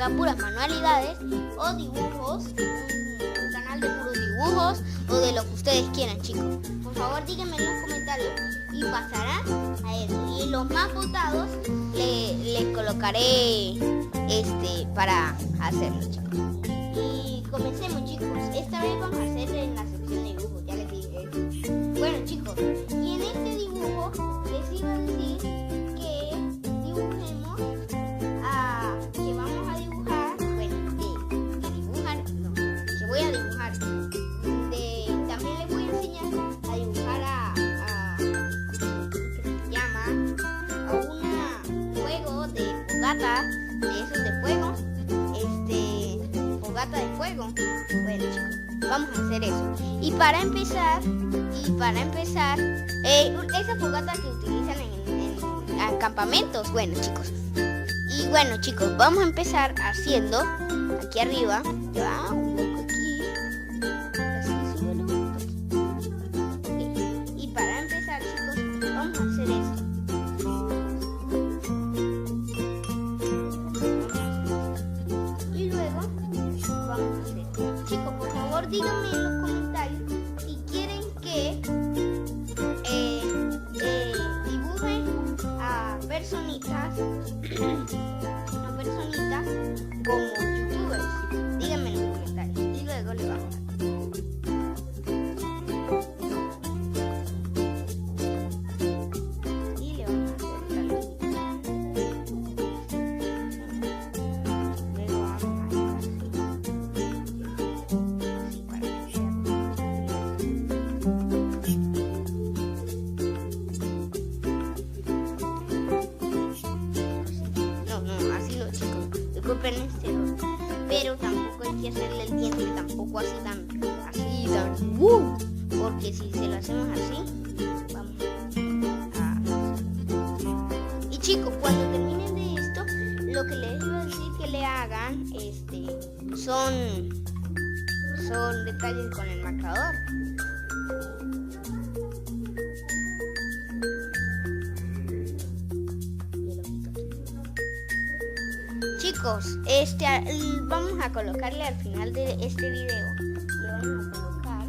haga puras manualidades o dibujos, un canal de puros dibujos o de lo que ustedes quieran, chicos. Por favor, díganme en los comentarios y pasarán a eso. Y los más votados les colocaré para hacerlo, chicos. Y comencemos, chicos. Esta vez vamos a hacer en la sección de dibujos, ya les dije. Bueno, chicos, y en este dibujo les iba a decir que dibujemos que vamos a dibujar, que voy a dibujar. También les voy a enseñar a dibujar ¿qué se llama? A un juego de fogata, de esos de fuego, fogata de fuego. Bueno, chicos, vamos a hacer eso. Y para empezar, esa fogata que utilizan en campamentos. Bueno, chicos. Y bueno, chicos, vamos a empezar haciendo aquí arriba. Ya, un poco aquí. Así, súbelo un poquito. Okay. Y para empezar, chicos, vamos a hacer esto. Y luego vamos a hacer. Chicos, por favor, díganme en los comentarios si quieren que dibujen a personitas como youtubers. Díganme en los comentarios y luego le vamos a disculpen este error, pero tampoco hay que hacerle el diente tampoco así tan porque si se lo hacemos así, vamos a... Y chicos, cuando terminen de esto, lo que les iba a decir que le hagan son detalles con el marcador. Chicos, vamos a colocarle al final de este video, le vamos a colocar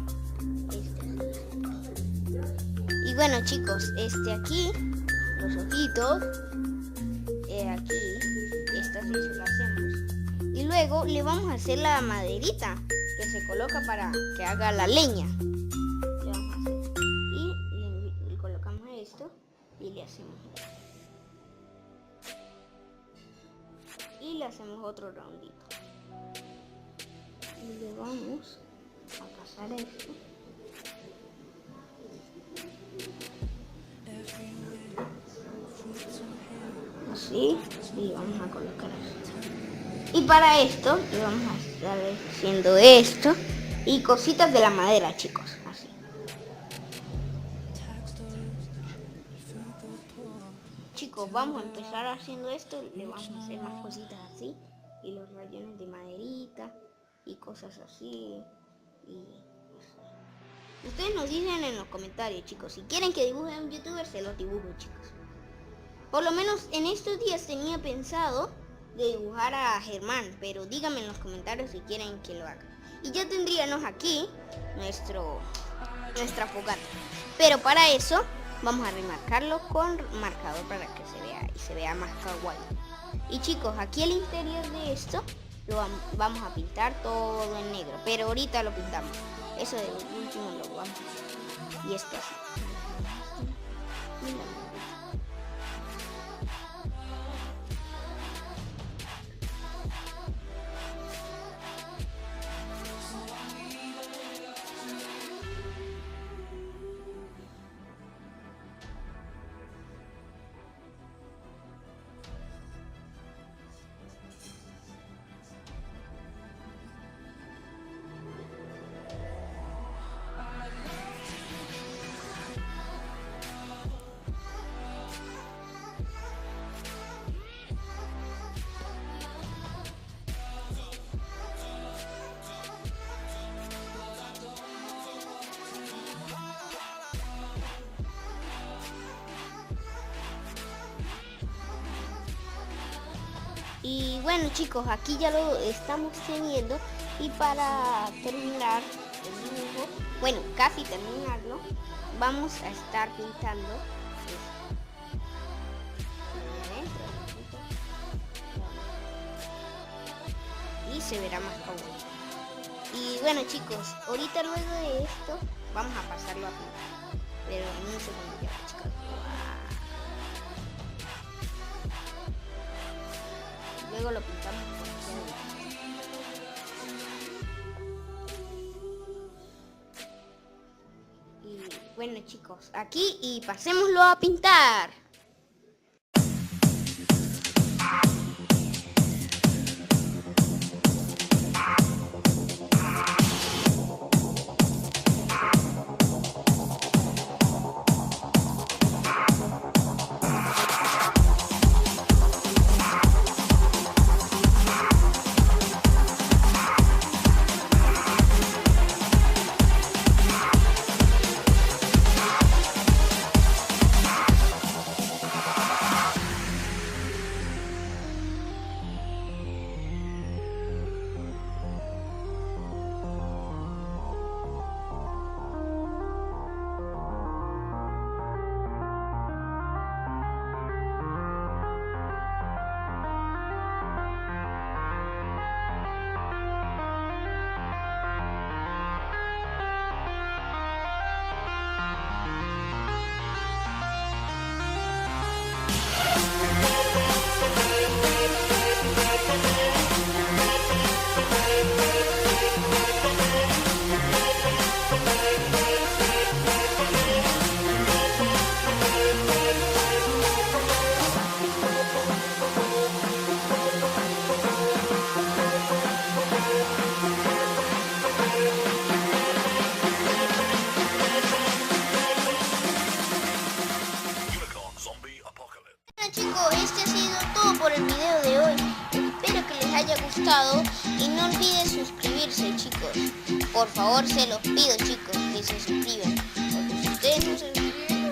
y bueno, chicos, aquí los ojitos, aquí esta sí se lo hacemos y luego le vamos a hacer la maderita que se coloca para que haga la leña. Le vamos a hacer y le colocamos esto y le hacemos y le hacemos otro roundito y le vamos a pasar esto así y vamos a colocar esto y para esto le vamos a estar haciendo esto y cositas de la madera, chicos, así. Chicos, vamos a empezar haciendo esto, le vamos a hacer más cositas así y los rayones de maderita y cosas así y ustedes nos dicen en los comentarios, chicos, si quieren que dibuje a un youtuber, se los dibujo, chicos. Por lo menos en estos días tenía pensado de dibujar a Germán, pero díganme en los comentarios si quieren que lo haga. Y ya tendríamos aquí nuestra fogata, pero para eso vamos a remarcarlo con marcador para que se vea más kawaii. Y chicos, aquí el interior de esto lo vamos a pintar todo en negro, pero ahorita lo pintamos. Eso de último lo vamos a hacer. Y esto así. Y bueno chicos, aquí ya lo estamos teniendo. Y para terminar el dibujo, bueno, casi terminarlo, vamos a estar pintando y se verá más kawaii. Y bueno chicos, ahorita luego de esto vamos a pasarlo a pintar, pero en un segundo ya chicos. Luego lo pintamos por aquí. Y bueno chicos, aquí y pasémoslo a pintar. Chicos, este ha sido todo por el video de hoy. Espero que les haya gustado y no olviden suscribirse chicos. Por favor se los pido chicos que se suscriban, porque si ustedes no se suscriben...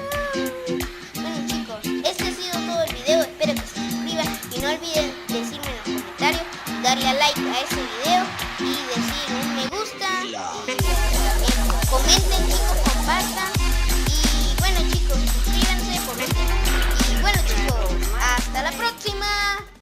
Bueno chicos, este ha sido todo el video. Espero que se suscriban y no olviden decirme en los comentarios, darle a like a ese video y